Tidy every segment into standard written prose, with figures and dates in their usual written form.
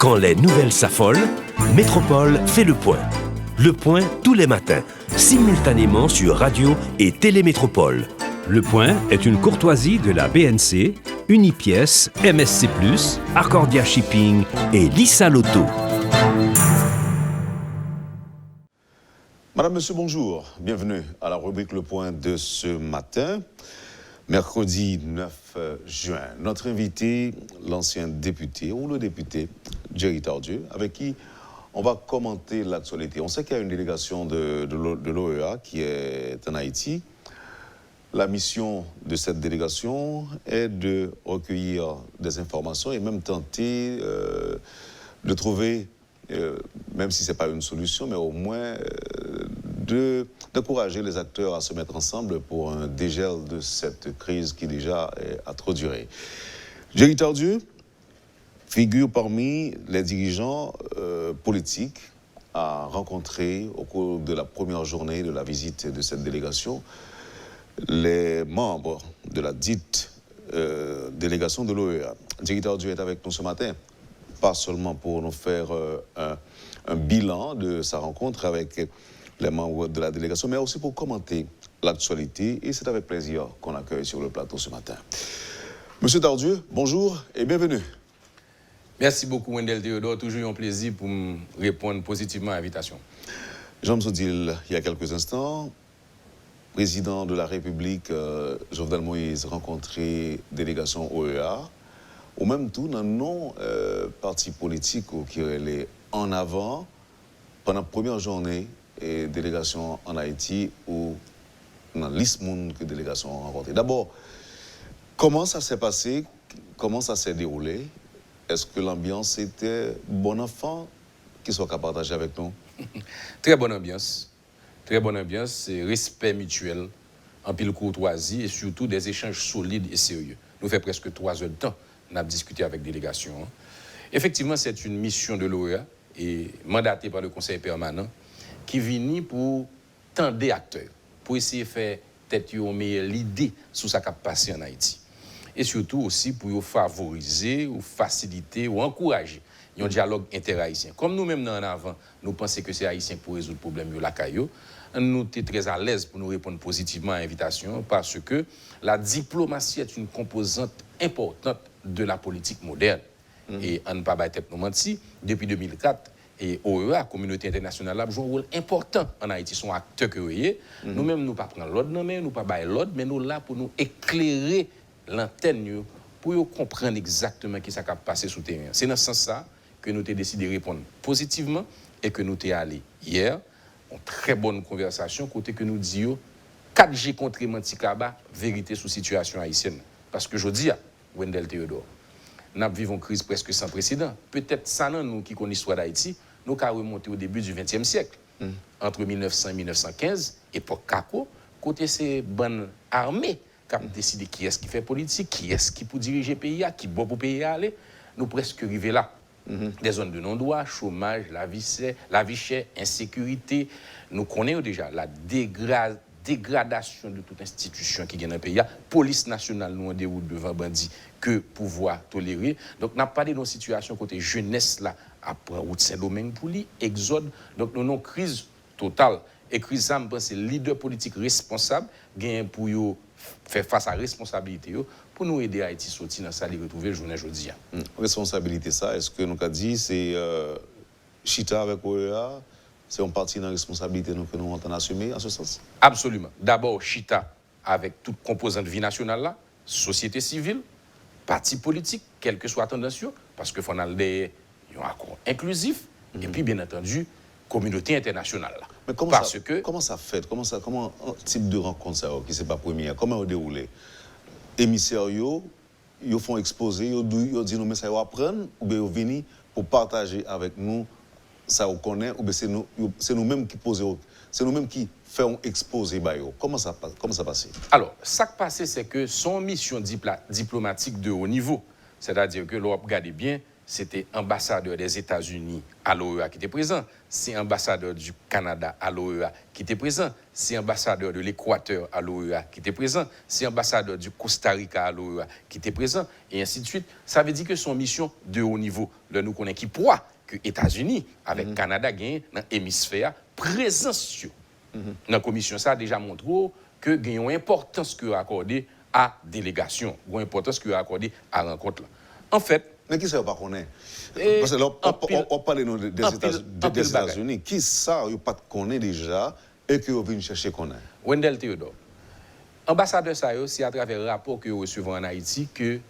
Quand les nouvelles s'affolent, Métropole fait le point. Le point tous les matins, simultanément sur Radio et Télémétropole. Le point est une courtoisie de la BNC, Unipièce, MSC+, Arcordia Shipping et Lisa Lotto. Madame, Monsieur, bonjour. Bienvenue à la rubrique Le Point de ce matin, mercredi 9 juin. Notre invité, l'ancien député ou le député Jerry Tardieu, avec qui on va commenter l'actualité. On sait qu'il y a une délégation de l'OEA qui est en Haïti. La mission de cette délégation est de recueillir des informations et même tenter de trouver, même si ce n'est pas une solution, mais au moins d'encourager les acteurs à se mettre ensemble pour un dégel de cette crise qui déjà a trop duré. Jerry Tardieu figure parmi les dirigeants politiques à rencontrer au cours de la première journée de la visite de cette délégation les membres de la dite délégation de l'OEA. Jerry Tardieu est avec nous ce matin, pas seulement pour nous faire un bilan de sa rencontre avec les membres de la délégation, mais aussi pour commenter l'actualité. Et c'est avec plaisir qu'on accueille sur le plateau ce matin. Monsieur Tardieu, bonjour et bienvenue. Merci beaucoup, Wendell Théodore. Toujours un plaisir pour me répondre positivement à l'invitation. Jean Msodil, il y a quelques instants, président de la République, Jovenel Moïse, rencontré délégation OEA, ou même tout dans non parti politique qui est en avant pendant la première journée et délégation en Haïti ou dans liste monde que délégation a rencontré. D'abord, comment ça s'est passé? Comment ça s'est déroulé? Est-ce que l'ambiance était bon enfant? Qui soit qu'à partager avec nous? Très bonne ambiance. Très bonne ambiance, respect mutuel, en pile courtoisie et surtout des échanges solides et sérieux. Nous fait presque 3 heures de temps, on a discuté avec la délégation. Effectivement, c'est une mission de l'OEA et mandatée par le Conseil permanent qui vient pour tendre des acteurs, pour essayer de faire peut-être une meilleure idée sur ce qui a passé en Haïti. Et surtout aussi pour favoriser ou faciliter ou encourager un dialogue interhaïtien. Comme nous-mêmes en avant, nous pensons que c'est haïtien pour résoudre le problème de la CAIO, nous sommes très à l'aise pour nous répondre positivement à l'invitation parce que la diplomatie est une composante importante de la politique moderne. Et on ne peut pas être menti, depuis 2004, et OEA, Communauté internationale, a joué un rôle important en Haïti. Ils sont acteurs que vous voyez. Nous-mêmes, nous ne pas prendre l'ordre, nous ne pas bailler l'ordre, mais nous là pour nous éclairer l'antenne pour comprendre exactement ce qui s'est passé sur le terrain. C'est dans ce sens-là que nous avons décidé de répondre positivement et que nous sommes allés hier. Une très bonne conversation, côté que nous disions 4G contre Mantikaba, vérité sur la situation haïtienne. Parce que je dis à Wendell Théodore, nous vivons une crise presque sans précédent. Peut-être ça, nous qui connaissons l'histoire d'Haïti, nous avons remonté au début du XXe siècle. Entre 1900 et 1915, époque Kako, côté ces bonnes armées qui ont décidé qui est-ce qui fait politique, qui est-ce qui peut diriger le pays, qui bon pour le pays aller, nous presque arrivés là. Des zones de non-droit, chômage, la vie chère, insécurité. Nous connaissons déjà la dégradation de toute institution qui est dans le pays. Police nationale, nous en déroute devant bandits que pouvoir tolérer. Donc, nous n'avons pas de situation côté jeunesse là, après route Saint-Domingue pour lui, exode. Donc, nous avons une crise totale. Et crise, ça, je pense, c'est le leader politique responsable pour faire face à la responsabilité pour nous aider à Haïti sortir dans ça et retrouver le journée aujourd'hui. Responsabilité, ça, est-ce que nous avons dit, c'est Chita avec OEA, c'est une partie de la responsabilité que nous avons assumée en ce sens? Absolument. D'abord, Chita avec toute composante vie nationale là, société civile, parti politique, quelle que soit la tendance, parce qu'il faut avoir un accord inclusif, et puis bien entendu, communauté internationale là. Mais comment ça fait? Comment un type de rencontre ça, qui c'est pas première? Comment on déroule? Émissaires, ils font exposer, ils disent nous mais ça va apprendre ou bien ils viennent pour partager avec nous ça on connaît ou bien c'est nous-mêmes qui posons, c'est nous-mêmes qui faisons exposer comment ça passe? Alors, ça qui passe c'est que son mission diplomatique de haut niveau, c'est-à-dire que l'on regarde bien, c'était ambassadeur des États-Unis à l'OEA qui était présent, c'est ambassadeur du Canada à l'OEA qui était présent, c'est ambassadeur de l'Équateur à l'OEA qui était présent, c'est ambassadeur du Costa Rica à l'OEA qui était présent, et ainsi de suite. Ça veut dire que son mission de haut niveau, là nous connaissons qui poids que les États-Unis avec Canada gagnent dans l'hémisphère présence dans la commission. Ça a déjà montré que gagne une importance que accordée à délégation, une importance que accordée à rencontre. En fait, mais qui ça pas connaît? Parce que là, on parle des États-Unis. Qui ça, vous pas connaît déjà et que vous venez chercher connaître? Wendell Theodore. Ambassadeur ça c'est à travers le rapport que vous recevez en Haïti que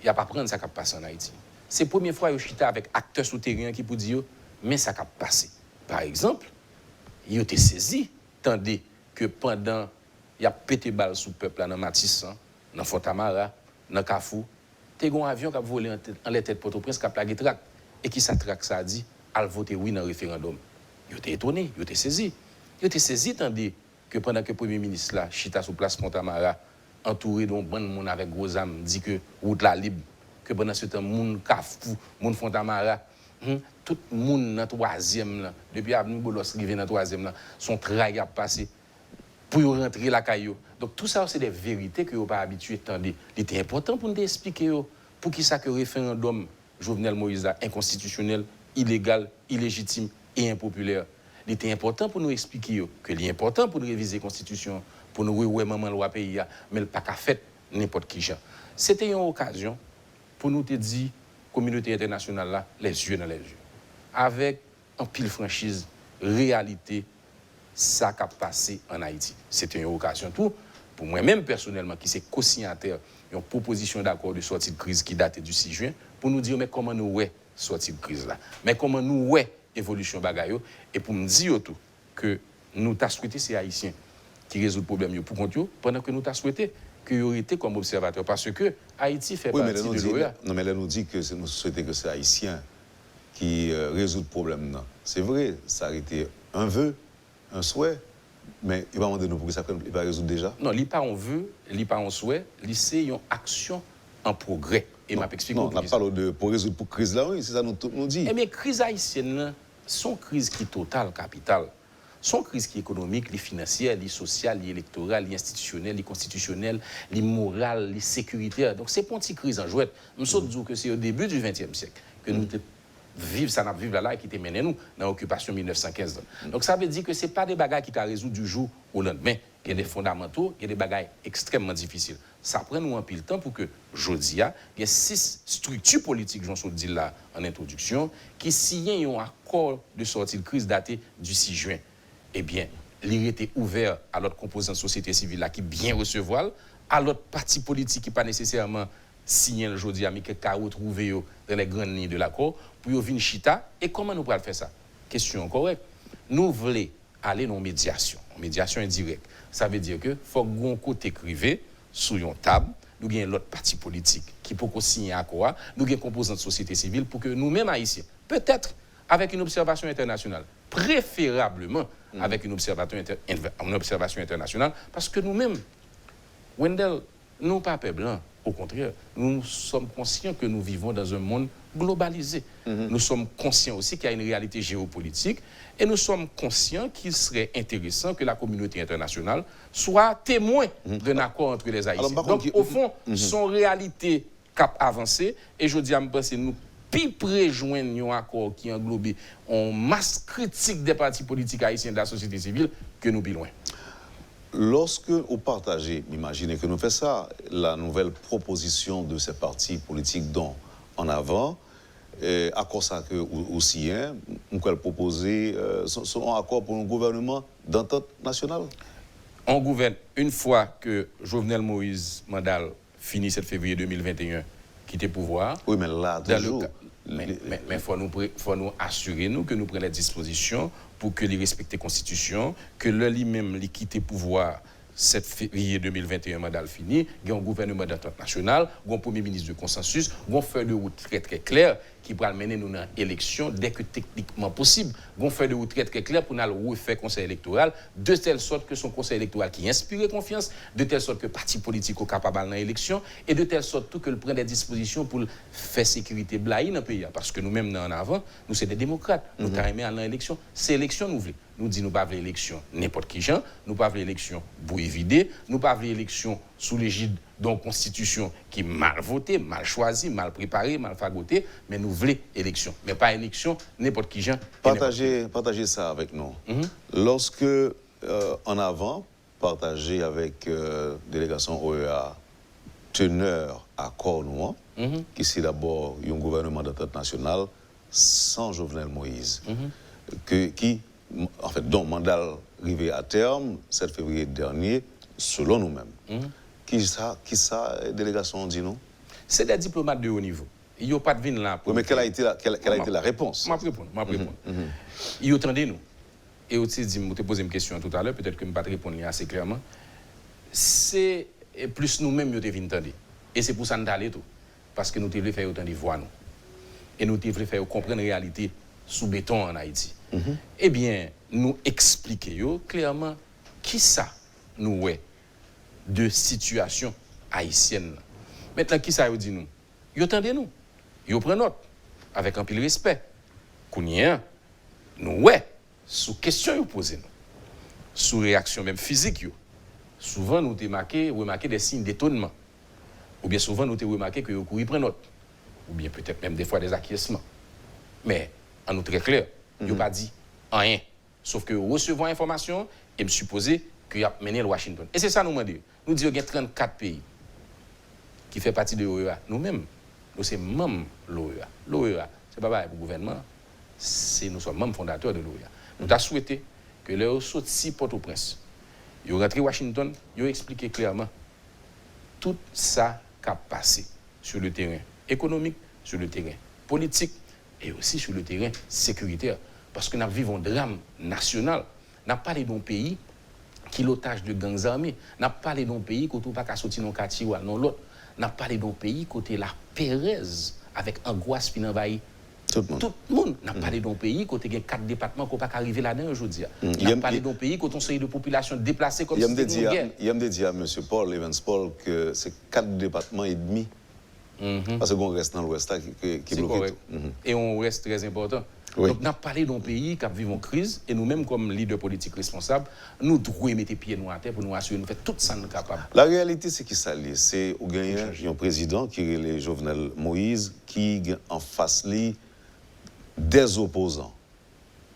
il y a pas prendre ça qui passe en Haïti. C'est la première fois que je suis avec acteurs souterrains qui pour dire mais ça qui passé. Par exemple, il a été saisi tandis que pendant il y a pété balle sous peuple là dans Matissan, dans Fontamara, dans Kafou. Il y a un avion qui a volé en les têtes Port-au-Prince, qui a plagué trac. Et qui ça trac ça a dit, al voter oui dans le référendum. Il était étonné, il était saisi. Il était saisi tandis que pendant que le Premier ministre là, chita sous place Fontamara, entouré d'un bon monde avec gros âmes, dit que route la libre, que pendant ce temps, moun Kafou, moun Fontamara, tout le monde dans le troisième là, depuis Avenue Bolos arrivé dans le troisième là, son travail a passé pour rentrer la caillou. Donc tout ça c'est des vérités que vous pas habitué tendre. Il était important pour nous expliquer pour qui ça que le référendum Jovenel Moïse inconstitutionnel, illégal, illégitime et impopulaire. Il était important pour nous expliquer que il est important pour nous réviser la constitution, pour nous ouais maman loi pays mais le pas qu'à fait n'importe qui gens. C'était une occasion pour nous te dire communauté internationale là les yeux dans les yeux avec un pile franchise réalité ça qui a passé en Haïti. C'était une occasion tout pour moi-même personnellement qui s'est co-signataire d'une proposition d'accord de sortie de crise qui datait du 6 juin pour nous dire mais comment nous ouais sortie de crise là, mais comment nous ouais évolution bagayo et pour me dire tout que nous t'a souhaité ces haïtiens qui résout le problème pour compte pendant que nous t'a souhaité que y aurait été comme observateur parce que Haïti fait partie de l'OEA. Non mais là nous dit que nous souhaitons que c'est haïtien qui résout le problème non. C'est vrai, ça a été un vœu, un souhait, mais il va demander nous pour que ça va résoudre déjà. Non, il n'est pas un vœu, il n'est pas un souhait, c'est une action en progrès. Et m'a expliqué. Non, on parle de pour résoudre pour crise là, oui, c'est ça nous dit. Eh bien, crise haïtienne, son crise qui est totale, capitale. Son crise qui est économique, les financière, les sociale, les électorale, les institutionnelle, les constitutionnelle, les morale, les sécuritaires. Donc, c'est pas une petite crise en jouette. Nous sommes dire que c'est au début du XXe siècle que nous vivons, ça n'a vivre là et qui t'a mené nous dans l'occupation 1915. Donc, ça veut dire que ce n'est pas des bagages qui t'a résolu du jour au lendemain. Il y a des fondamentaux, il y a des bagages extrêmement difficiles. Ça prend nous un peu le temps pour que, il y a 6 structures politiques, j'en suis dit là en introduction, qui signent un accord de sortie de crise daté du 6 juin. Eh bien, il était ouvert à l'autre composant de société civile là, qui bien recevoir, à l'autre parti politique qui pas nécessairement signé le jeudi, mais qui a retrouvé dans les grandes lignes de l'accord, pour venir chita. Et comment nous pouvons faire ça? Question correcte. Nous voulons aller dans médiation indirecte. Ça veut dire que faut qu'on côté privé sur une table, nous avons l'autre parti politique qui peut signer un accord, nous avons composant de société civile pour que nous-mêmes haïtiens, peut-être avec une observation internationale, préférablement avec une observation internationale, parce que nous-mêmes, Wendell, nous pas peuple blanc, au contraire, nous sommes conscients que nous vivons dans un monde globalisé. Nous sommes conscients aussi qu'il y a une réalité géopolitique et nous sommes conscients qu'il serait intéressant que la communauté internationale soit témoin d'un accord entre les Haïtiens. Donc, au fond, son réalité cap avancée, et je dis à me penser, nous puis préjoindre un accord qui englobe en masse critique des partis politiques haïtiens de la société civile que nous plus loin. Lorsque vous partagez, imaginez que nous faisons ça, la nouvelle proposition de ces partis politiques dont en avant, accord ça que aussi, nous allons proposer un accord pour un gouvernement d'entente nationale. On gouverne une fois que Jovenel Moïse Mandal finit 7 février 2021, quitte pouvoir. Oui, mais là, toujours. Mais faut nous assurer nous que nous prenons les dispositions pour que les respecter la Constitution, que le lui-même les quitter pouvoir 7 février 2021 mandat fini, il y a un gouvernement d'entente nationale, un premier ministre de consensus, un feuille de route très très clair qui pourra mener nous dans l'élection dès que techniquement possible. On fait de route très clair pour nous refaire conseil électoral, de telle sorte que son conseil électoral qui inspire confiance, de telle sorte que le parti politique est capable dans l'élection, et de telle sorte que le prend des dispositions pour faire sécurité blaye dans le pays. Parce que nous-mêmes, en avant, nous sommes des démocrates. Nous avons aimé aller dans l'élection. C'est l'élection, nous voulons. Nous disons, nous ne pas l'élection n'importe qui gens, nous ne pas l'élection pour éviter, nous ne pas l'élection sous l'égide d'une constitution qui est mal votée, mal choisie, mal préparée, mal fagotée, mais nous voulons élection. Mais pas élection n'importe qui gens. Partagez ça avec nous. Lorsque, en avant, partagez avec délégation OEA, teneur à Cornouan, qui c'est d'abord un gouvernement d'entente nationale sans Jovenel Moïse, dont mandat arrivé à terme 7 février dernier, selon nous-mêmes. Qui ça, délégation dit nous? C'est des diplomates de haut niveau. Il n'y a pas de vin là. Oui, mais quelle a été la réponse? Je vais répondre. Ils attendaient nous. Et aussi, je me posé une question tout à l'heure, peut-être que je ne vais pas répondre assez clairement. C'est plus nous-mêmes qui devons entendre. Et c'est pour ça que nous allons tout. Parce que nous devons faire autant de voix nous. Et nous devons faire comprendre la réalité sous béton en Haïti. Eh bien, nous expliquons clairement qui ça nous est de situation haïtienne. Maintenant, qui ça dit nous? Vous entendez nous? Vous prenez note avec un pile respect. Kounien, nous sous question vous posez nous. Sous réaction même physique. Souvent, nous remarqué des signes d'étonnement. Ou bien souvent, nous remarqué que vous prenez note. Ou bien peut-être même des fois des acquiescements. Mais, en nous très clair, il n'a pas dit rien. Sauf que recevons l'information et me supposer qu'il a mené le Washington. Et c'est ça nous demandons. Nous disons qu'il y a 34 pays qui font partie de l'OEA. Nous-mêmes, nous sommes membres de l'OEA. L'OEA, ce n'est pas pour le gouvernement, nous sommes membres fondateurs de l'OEA. Nous avons souhaité que les sortis Port-au-Prince, ils ont rentré à Washington, ils ont expliqué clairement tout ça qui a passé sur le terrain économique, sur le terrain politique et aussi sur le terrain sécuritaire. Parce que nous vivons un drame national. Nous avons parlé d'un pays qui est l'otage de gangs armés. Nous avons parlé d'un pays qui n'a pas sorti dans le quartier ou dans l'autre. Nous avons parlé d'un pays côté la Pérez avec angoisse qui envahit tout le monde. Nous avons parlé d'un pays côté il y a 4 départements qui n'ont pas arrivé là-dedans aujourd'hui. Nous avons parlé d'un pays côté on série de population déplacée comme si c'était une guerre. Il y a dit à M. Paul, Evans Paul, que c'est 4 départements et demi. Parce qu'on reste dans l'Ouest qui bloque tout. Et on reste très important. Oui. Donc, nous avons parlé d'un pays qui vit en crise et nous-mêmes, comme leaders politiques responsables, nous devons mettre pieds nous à terre pour nous assurer nous faire tout ça nous capables. La réalité, c'est qui ça lit? C'est au gagné un président qui est le Jovenel Moïse qui en face lui des opposants.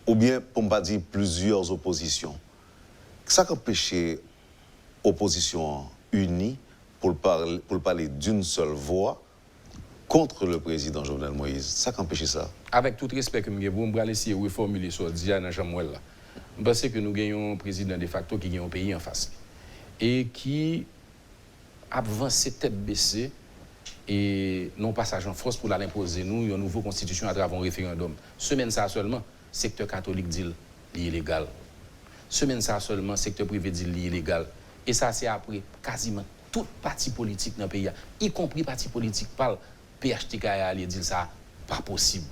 Ou bien, pour ne pas dire plusieurs oppositions. Ça qui empêche l'opposition unie pour parler d'une seule voix contre le président Jovenel Moïse. Ça qui empêche ça? Avec tout respect que je vais essayer de reformuler sur Diana Jamouel, je pense que nous gagnons un président de facto qui gagne un pays en face. Et qui a avancé tête baissée et non passage en force pour l'imposer nous une nouvelle constitution à travers un référendum. Semaine ça seulement, secteur catholique dit illégal. Semaine ça seulement, secteur privé dit illégal. Et ça c'est après quasiment tout parti politique dans le pays, y compris parti politique parle PHTK a dit ça pas possible.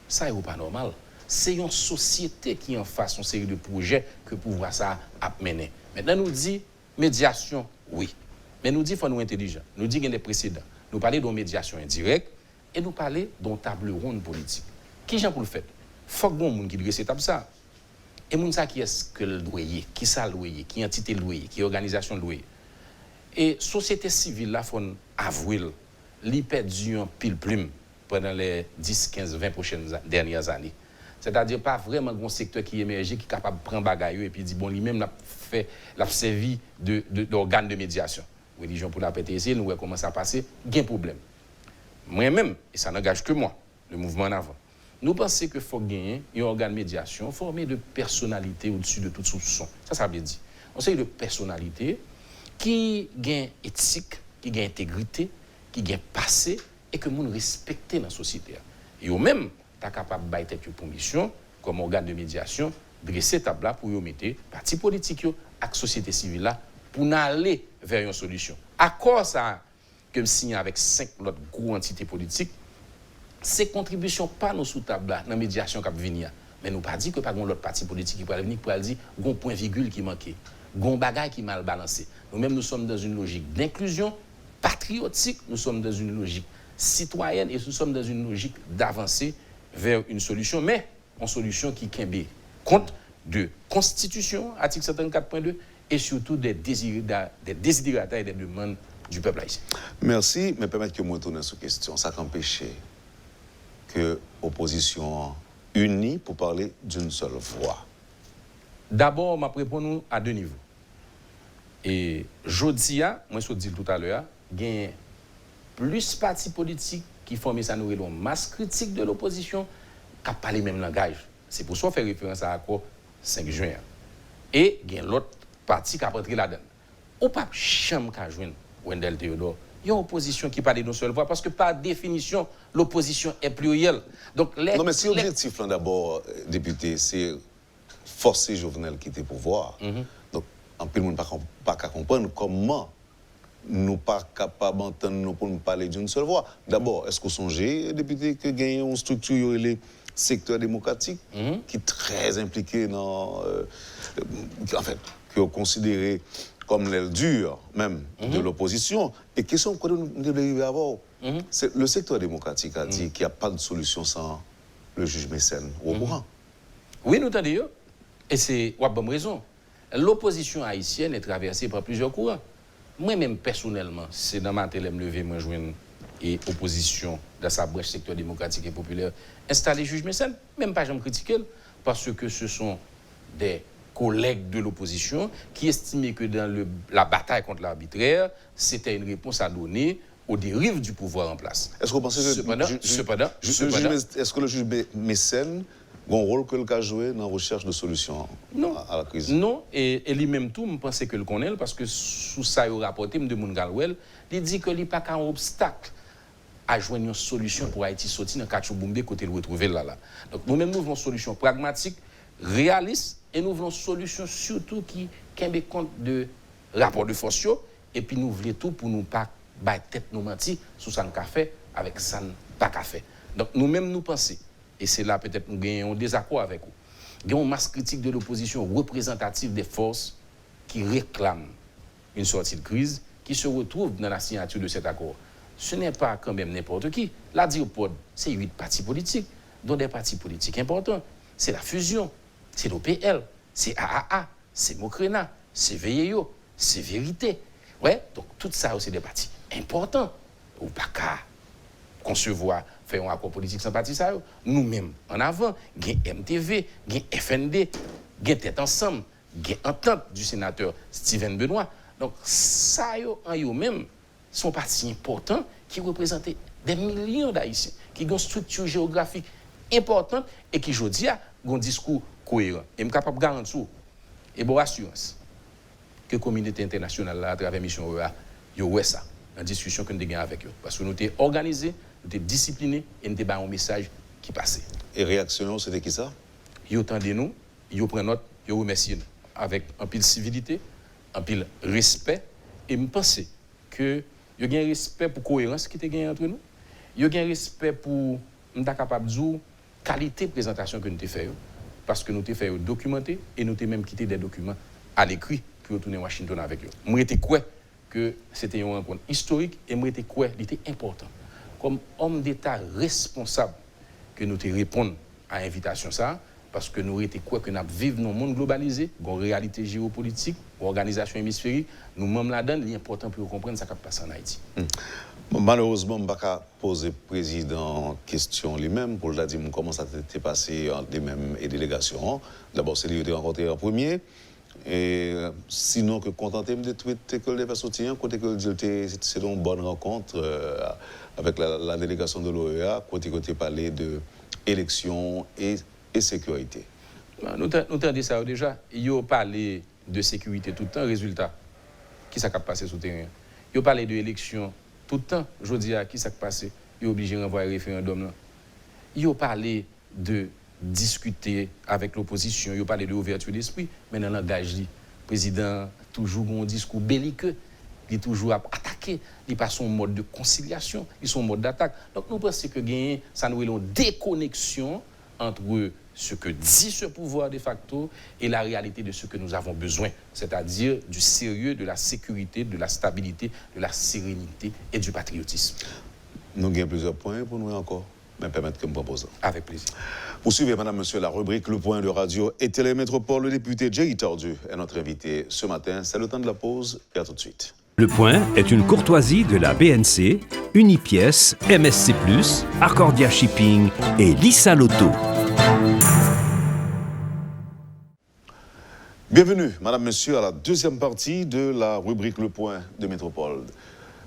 Ça n'est pas normal. C'est une société qui en face une série de projets que pouvoir ça a mené. Maintenant nous dit médiation oui. Mais nous dit faut nous intelligent. Nous dit qu'il y a des précédents. Nous parler de médiation indirecte et nous parler d'une table ronde politique. Qui j'en pour le faire? Faut que bon monde qui dresse cette table ça. Et moun ça qui est-ce que le loyer, qui ça le loyer, qui entité le loyer, qui organisation le loyer. Et société civile là faut avouer li perdu un pile plume pendant les 10, 15, 20 dernières années. C'est-à-dire pas vraiment un secteur qui émerge qui est capable de prendre bagaille et puis dit bon lui-même l'a servi d'organe de médiation. Religion pour la PTC, nous voyons comment ça passe, il y a un problème. Moi-même, et ça n'engage que moi, le mouvement en avant, nous pensons qu'il faut gagner un organe de médiation formé de personnalités au-dessus de toute soupçon. Ça veut dire. On sait de personnalités qui gagnent éthique, qui gagnent intégrité, qui gagnent passé et que nous respectons dans la société. Et eux-mêmes, tu es capable de faire une mission comme organe de médiation, dresser table là pour mettre parti politique et la société civile là pour aller vers une solution. À quoi ça que me signe avec 5 autres grosses entités politiques ces contributions pas nous sous table là dans médiation qui venir. Mais nous pas dit que pas l'autre parti politique qui pourrait venir pour dire gon point virgule qui manquait, gon bagaille qui mal balancé. Nous-mêmes nous sommes dans une logique d'inclusion patriotique, nous sommes dans une logique citoyenne et nous sommes dans une logique d'avancer vers une solution, mais une solution qui tient compte de constitution, article 74.2, et surtout des desiderata et des demandes du peuple haïtien. Merci, mais permettez que je me retourne sur cette question. Ça qu'empêche que l'opposition unie pour parler d'une seule voix. D'abord, je vais répondre à deux niveaux. Et jeudi, moi je dis tout à l'heure, il y a plus de partis politiques qui forment ça nous une masse critique de l'opposition qui parlent le même langage. C'est pour ça qu'on fait référence à l'accord 5 juin. Et il y a l'autre parti qui a rentré là-dedans. Ou pas chambre qu'a joindre Wendell Théodore. Il y a une opposition qui parle d'une seule voix parce que par définition, l'opposition est plurielle. Donc, non, mais si l'objectif, d'abord, député, c'est forcer Jovenel quitter le pouvoir. Donc, en plus, on ne peut pas comprendre comment nous ne sommes pas capables d'entendre pour nous parler d'une seule voix. D'abord, est-ce que vous songez, député, que gagne une structure, les secteurs démocratiques, qui est très impliqué dans. En fait, qui est considéré comme l'aile dure même de l'opposition. Et question que nous devons avoir, c'est le secteur démocratique a dit qu'il n'y a pas de solution sans le juge Mécène. Au courant? Oui, nous t'entendons. Et c'est une bonne raison. L'opposition haïtienne est traversée par plusieurs courants. Moi-même, personnellement, c'est dans ma télé, me lever, moi, joindre et opposition dans sa brèche secteur démocratique et populaire, installer juge Mécène, même pas j'aime critiquer, parce que ce sont des collègues de l'opposition qui estimaient que dans la bataille contre l'arbitraire, c'était une réponse à donner aux dérives du pouvoir en place. Est-ce que vous pensez que est-ce que le juge Mécène a un rôle que le a joué dans la recherche de solutions à la crise? Non, et lui-même tout, je pense que le connaît, parce que sous ça, il a rapporté, M. Galwell, il dit que il n'y a pas qu'un obstacle à joindre une solution pour Haïti sortir dans Kachouboumbe côté le retrouver là. Donc nous-mêmes, nous voulons une solution pragmatique, réaliste, et nous voulons une solution surtout qui tienne compte de rapport de force, et puis nous voulons tout pour nous pas battre tête nous mentir sur ça n'a fait avec ça pas qu'à fait. Donc nous-mêmes nous pensons, et c'est là peut-être nous gagnons un désaccord avec vous. Nous avons une masse critique de l'opposition représentative des forces qui réclament une sortie de crise, qui se retrouvent dans la signature de cet accord. Ce n'est pas quand même n'importe qui. La Diopod, c'est 8 partis politiques, dont des partis politiques importants. C'est la Fusion, c'est l'OPL, c'est AAA, c'est Mokrena, c'est VEO, c'est Vérité. Ouais, donc tout ça, c'est des partis importants. Ou pas qu'à concevoir, faire un accord politique sans parti ça. Nous-mêmes, en avant, il y a MTV, il y a FND, il y a Tête Ensemble, il y a Entente du sénateur Steven Benoît. Donc ça, en eux-mêmes, sont partis importants qui représentent des millions d'Haïtiens, qui ont une structure géographique importante et qui, aujourd'hui, ont un discours cohérent. Et je suis capable de garantir, et bonne assurance, que la communauté internationale, à travers la mission OEA, il y a ça, en discussion que nous avons avec eux. Parce que nous sommes organisés, nous sommes disciplinés et nous avons un message qui passait. Et réaction, c'était qui ça? Ils attendent nous, ils prennent note, ils remercient nous, avec un peu de civilité, un peu de respect, et je pense que il y a un respect pour la cohérence qui est gagné entre nous. Il y a un respect pour nous capable de dire qualité de présentation que nous avons fait. Parce que nous avons fait documenter et nous avons même quitté des documents à l'écrit pour retourner à Washington avec eux. Moi, j'étais quoi que c'était une rencontre historique et moi, j'étais quoi il était important. Comme homme d'État responsable que nous te répondre à l'invitation ça, parce que nous étions quoi que nous vivons dans un monde globalisé, une réalité géopolitique, une organisation hémisphérique, nous même là-dedans, il est important pour comprendre ce qui passe en Haïti. Malheureusement, je ne vais pas poser le président question lui-même pour le dire comment ça s'est passé entre les mêmes délégations. D'abord, c'est lui qui a rencontré en premier. Et sinon, que contenter de tweets que le fait sortir, côté que c'est une bonne rencontre avec la délégation de l'OEA, côté parler de élections et sécurité. Nous avons dit ça déjà. Ils ont parlé de sécurité tout le temps. Résultat, qui s'est passé sur le terrain? Ils ont parlé de l'élection tout le temps. Je dis à qui s'est passé? Ils ont obligé de renvoyer le référendum. Ils ont parlé de discuter avec l'opposition. Ils ont parlé de l'ouverture d'esprit. Mais dans le langage, le président toujours un discours belliqueux. Il est toujours attaqué attaquer, il pas son mode de conciliation, ils sont en mode d'attaque. Donc nous pensons que gagner, ça nous est une déconnexion entre ce que dit ce pouvoir de facto et la réalité de ce que nous avons besoin, c'est-à-dire du sérieux, de la sécurité, de la stabilité, de la sérénité et du patriotisme. Nous avons plusieurs points pour nous encore, mais permettre que je me propose. Avec plaisir. Poursuivez, madame, monsieur, la rubrique Le Point de Radio et Télémétropole. Le député Jerry Tordu est notre invité ce matin. C'est le temps de la pause et à tout de suite. Le Point est une courtoisie de la BNC, Unipièce, MSC+, Accordia Shipping et Lisa Lotto. Bienvenue, madame, monsieur, à la deuxième partie de la rubrique Le Point de Métropole.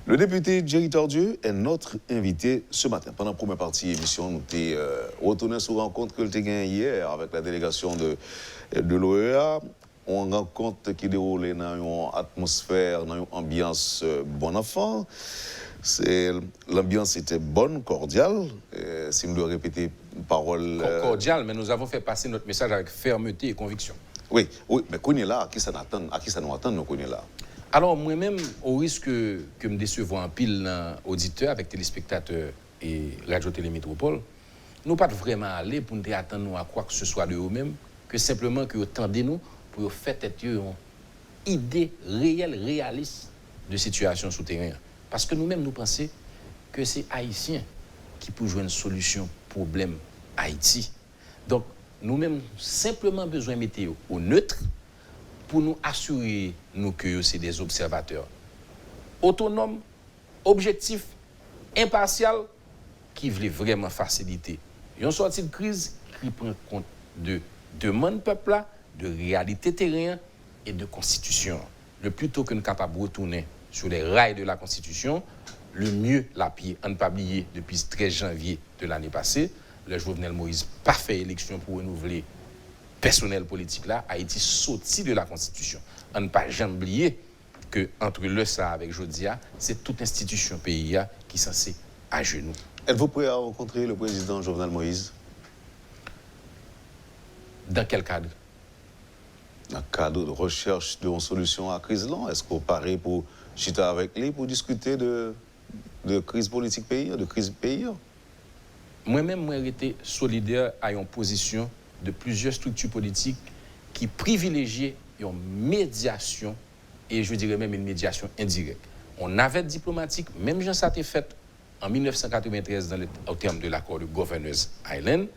Le député Jerry Tordu est notre invité ce matin. Pendant la première partie de l'émission, nous avons retourné sur une rencontre que nous avons gagnée hier avec la délégation de l'OEA. Une rencontre qui déroule dans une atmosphère, dans une ambiance bon enfant. L'ambiance était bonne, cordiale. Si nous devons répéter une parole... Cordiale, mais nous avons fait passer notre message avec fermeté et conviction. Oui, mais qu'on est là, à qui ça nous attend, nous connaissons là. Alors, moi-même, au risque que me décevoir en pile auditeurs avec téléspectateurs et Radio-Télémétropole, nous ne pas vraiment aller pour nous attendre à quoi que ce soit de eux-mêmes, que simplement que vous tendez nous pour faire une idée réelle, réaliste de situation souterraine. Parce que nous-mêmes, nous pensons que c'est Haïtiens qui peuvent jouer une solution problème Haïti. Donc, nous-mêmes, simplement besoin de mettre au neutre pour nous assurer que c'est des observateurs autonomes, objectifs, impartiaux, qui veulent vraiment faciliter une sortie de crise qui prend compte de demande peuple là, de réalité terrain et de constitution. Le plus tôt que nous sommes capables de retourner sur les rails de la constitution, le mieux la pied. On ne pas oublier depuis le 13 janvier de l'année passée, le Jovenel Moïse pas fait élection pour renouveler personnel politique là, Haïti sorti de la constitution. On ne pas jamais oublier que entre le ça avec Jodia, c'est toute institution pays qui est censée à genoux. Êtes-vous prêt à rencontrer le président Jovenel Moïse? Dans quel cadre? Dans le cadre de recherche d'une solution à la crise là, est-ce qu'on paraît pour chiter avec lui pour discuter de crise politique pays, de crise pays? Moi-même, j'ai été solidaire à une position de plusieurs structures politiques qui privilégient une médiation, et je dirais même une médiation indirecte. On avait diplomatique, même Jean ça a été fait en 1993 au terme de l'accord de Governors Island,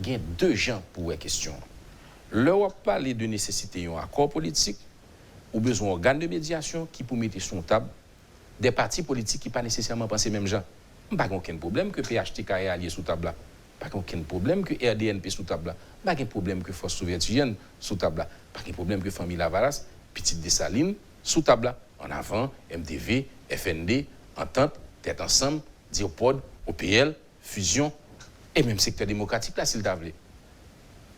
il y a deux gens pour la question. L'Europe parle de nécessité d'un accord politique ou besoin d'un organe de médiation qui peut mettre sur la table des partis politiques qui ne pas nécessairement penser même gens. Pas aucun problème que PHTK est allié sous table là. Pas aucun problème que RDNP sous table là. Pas aucun problème que Force soviétique sous table là. Pas aucun problème que Famille Lavalas, Petite Dessalines sous table là. En avant, MDV, FND, Entente, Tête Ensemble, Diopod, OPL, Fusion et même secteur démocratique là s'il t'avait.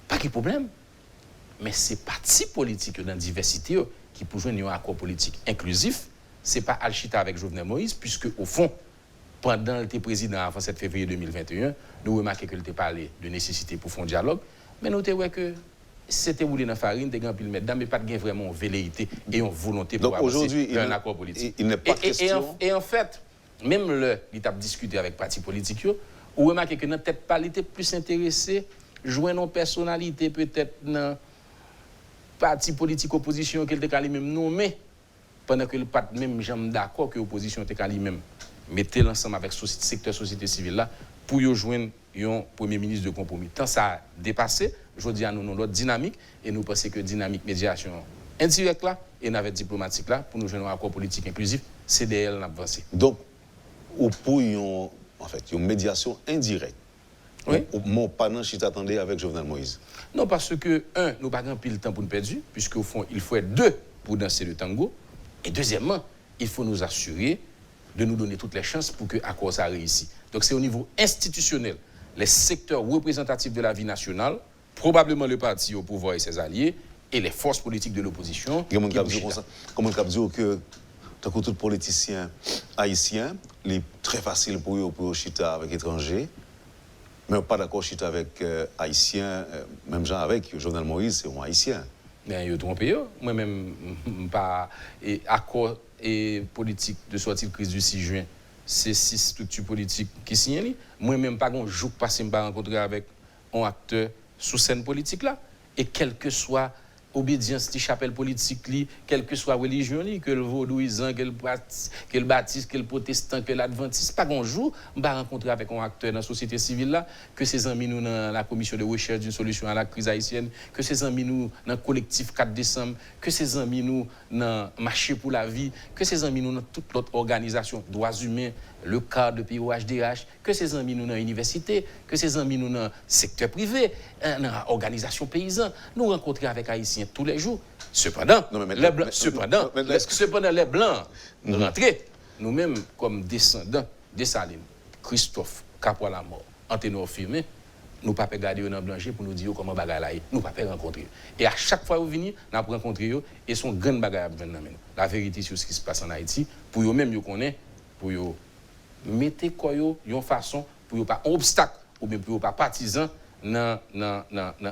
Pas aucun problème. Mais ces partis politiques dans la diversité qui peuvent jouer un accord politique inclusif, c'est pas Alchita avec Jovenel Moïse puisque au fond pendant le président avant 7 février 2021, nous remarquons qu'il était parlé de nécessité pour faire un dialogue, mais nous avons vu que c'était roulé dans la farine, des grands pile dedans, mais pas de vraiment une velléité et une volonté pour avancer vers un accord politique. Il n'est pas question... Et en fait, même il a discuté avec les partis politiques, vous remarquez que notre tête parle était plus intéressé, jouer nos personnalités peut-être dans parti politique opposition qu'il était lui-même nommé, pendant que le parti même jamais d'accord que l'opposition était lui-même. Mettez l'ensemble avec le secteur société civile là pour joindre un premier ministre de compromis. Tant ça a dépassé, je dis à nous notre dynamique et nous pensons que dynamique médiation indirecte là et navette diplomatique là pour nous joindre un accord politique inclusif, CDL n'a avancé. Donc ou pour une médiation indirecte. Oui. Mon panneau qui t'attendait avec Jovenel Moïse. Non parce que nous pas grand pile temps pour nous perdre puisque au fond il faut être deux pour danser le tango et deuxièmement, il faut nous assurer de nous donner toutes les chances pour que l'accord ça réussisse. Donc c'est au niveau institutionnel, les secteurs représentatifs de la vie nationale, probablement le parti au pouvoir et ses alliés, et les forces politiques de l'opposition. Comment on peut dire que tout politicien haïtien, il est très facile pour eux chita avec étrangers, mais pas d'accord chita avec haïtien, même gens avec Jovenel Moïse, c'est un haïtien. Mais ils ont trompé. Moi-même, pas accord et politique de sortie de crise du 6 juin. C'est 6 structures politiques qui signent. Moi-même, pas un jour passé, je me rencontrer avec un acteur sous scène politique là. Et quel que soit obédience de chapelle politique, quelle que soit religion, que le vaudouisant, que le baptiste, que le protestant, que l'adventiste, pas un jour, je me rencontrer avec un acteur dans la société civile là, que ses amis nous dans la commission de recherche d'une solution à la crise haïtienne, que ses amis nous dans le collectif 4 décembre, que ses amis nous dans marché pour la vie, que ses amis nous dans toute l'autre organisation, droits humains, le cadre de POHDH, que ses amis nous dans l'université, que ses amis nous dans le secteur privé, dans l'organisation paysanne, nous rencontrer avec Haïtiens tous les jours. Cependant, les Blancs rentrés, nous-mêmes, comme descendants de Saline, Christophe, Capois la mort, Anténor Firmin, nous ne pouvons pas garder dans Blanchet pour nous dire comment bagaille là. Nous ne pouvons pas rencontrer. Et à chaque fois que vous venez, nous avons rencontré et son grande bagaille à venir. La vérité sur ce qui se passe en Haïti, pour eux-mêmes, ils connaissent, pour eux mettre quoi une façon, pour eux pas un obstacle, ou bien pour eux pas partisan, dans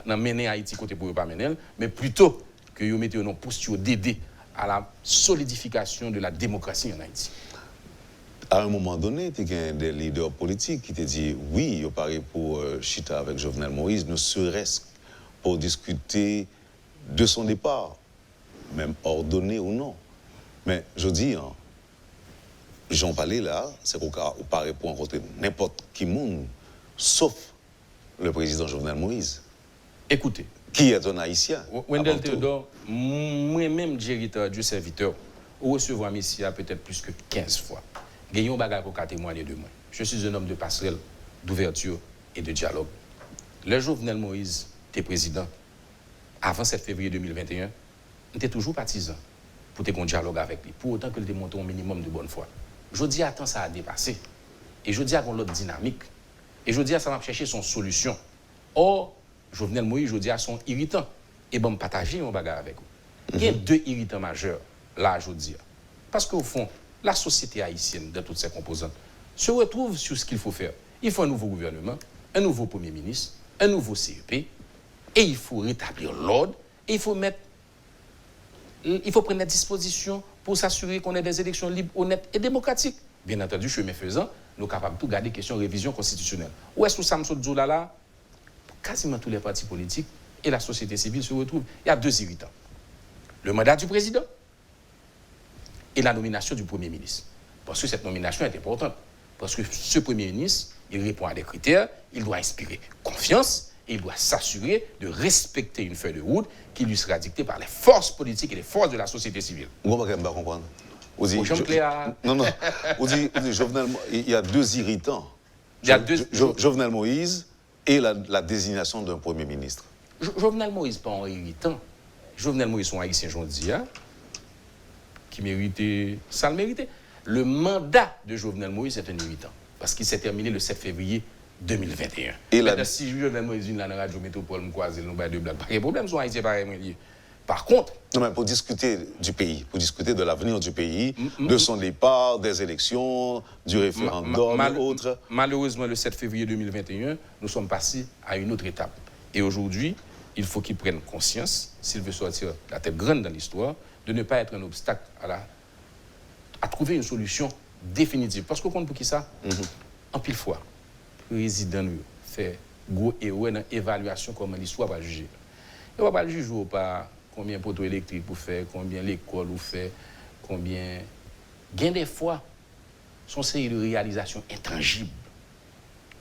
mener Haïti côté pour eux pas mener, mais plutôt que vous mettez une posture d'aider à la solidification de la démocratie en Haïti. À un moment donné, il y a des leaders politiques qui te disent oui, il paraît pour Chita avec Jovenel Moïse, ne serait-ce pour discuter de son départ, même ordonné ou non. Mais je dis, j'en parlais là, c'est qu'on paraît pour rencontrer n'importe qui monde, sauf le président Jovenel Moïse. Écoutez. Qui est un Haïtien. Wendell Théodore, moi-même, directeur du serviteur, ou recevoir ici peut-être plus que 15 fois. Gagnons bagage pour témoigner de moi. Je suis un homme de passerelle, d'ouverture et de dialogue. Le Jovenel Moïse était président. Avant 7 février 2021, il était toujours partisan pour avoir un dialogue avec lui, pour autant qu'il ait montré un minimum de bonne foi. Je dis à temps ça a dépassé. Et je dis à l'autre dynamique. Et je dis à ça m'a cherché son solution. Or, Jovenel Moïse, je dis à son irritant. Et bon, partager mon bagage avec vous. Il y a 2 irritants majeurs, là, je dis. Parce qu'au fond, la société haïtienne, de toutes ses composantes, se retrouve sur ce qu'il faut faire. Il faut un nouveau gouvernement, un nouveau premier ministre, un nouveau CEP, et il faut rétablir l'ordre, et il faut prendre des dispositions pour s'assurer qu'on ait des élections libres, honnêtes et démocratiques. Bien entendu, chemin faisant, nous sommes capables de tout garder question de révision constitutionnelle. Où est-ce que Samson Zola là? Quasiment tous les partis politiques et la société civile se retrouvent. Il y a 2 irritants. Le mandat du président et la nomination du Premier ministre. Parce que cette nomination est importante. Parce que ce Premier ministre, il répond à des critères, il doit inspirer confiance et il doit s'assurer de respecter une feuille de route qui lui sera dictée par les forces politiques et les forces de la société civile. Vous ne pouvez pas comprendre. Non. Vous dites, Jovenel, il y a 2 irritants. Il y a 2... Jovenel Moïse et la désignation d'un Premier ministre. Jovenel Moïse, pas un irritant. Jovenel Moïse, son haïtien, j'en dis, qui méritait, ça le méritait. Le mandat de Jovenel Moïse est un irritant, parce qu'il s'est terminé le 7 février 2021. Et là, si Jovenel Moïse vient dans la radio métropole, me croise, nous bail de blague. Pas de problème, son haïtien pareil. Par contre... Non, mais pour discuter du pays, pour discuter de l'avenir du pays, de son départ, des élections, du référendum et autres. Malheureusement, le 7 février 2021, nous sommes passés à une autre étape. Et aujourd'hui, il faut qu'il prenne conscience, s'il veut sortir la tête grande dans l'histoire, de ne pas être un obstacle à trouver une solution définitive. Parce qu'on compte pour qui ça? En pile fois, le président nous fait gros héros dans l'évaluation comment l'histoire va juger. Il ne va pas le juger par combien de poteaux électriques pour faire, combien l'école vous fait, combien... Gain des fois, son série de réalisations intangibles.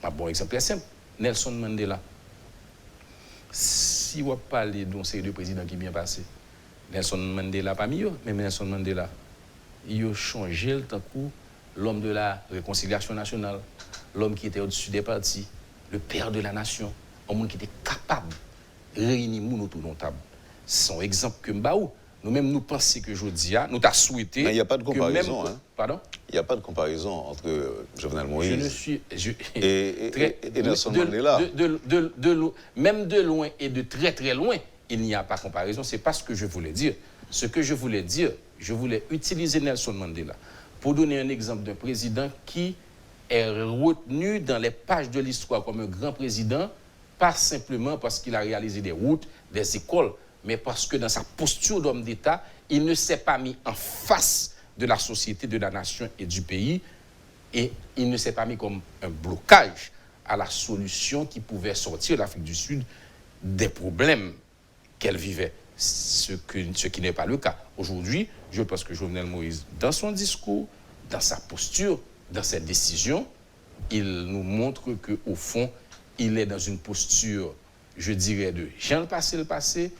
Un bon exemple très simple, Nelson Mandela. Si vous parlez d'un série de présidents qui est bien passé, Nelson Mandela pas mieux, mais Nelson Mandela, il a changé le temps coup, l'homme de la réconciliation nationale, l'homme qui était au-dessus des partis, le père de la nation, un monde qui était capable de réunir les gens autour d'une table. C'est un exemple que Mbaou. Nous-mêmes, nous pensons que Jodia, nous t'a souhaité. Mais il n'y a pas de comparaison. Pardon? Il n'y a pas de comparaison entre Jovenel Moïse et Nelson Mandela. Même de loin et de très très loin, il n'y a pas de comparaison. Ce n'est pas ce que je voulais dire. Ce que je voulais dire, je voulais utiliser Nelson Mandela pour donner un exemple d'un président qui est retenu dans les pages de l'histoire comme un grand président, pas simplement parce qu'il a réalisé des routes, des écoles, mais parce que dans sa posture d'homme d'État, il ne s'est pas mis en face de la société, de la nation et du pays, et il ne s'est pas mis comme un blocage à la solution qui pouvait sortir l'Afrique du Sud des problèmes qu'elle vivait, ce qui n'est pas le cas. Aujourd'hui, je pense que Jovenel Moïse, dans son discours, dans sa posture, dans ses décisions, il nous montre qu'au fond, il est dans une posture, je dirais, de Jean le passé,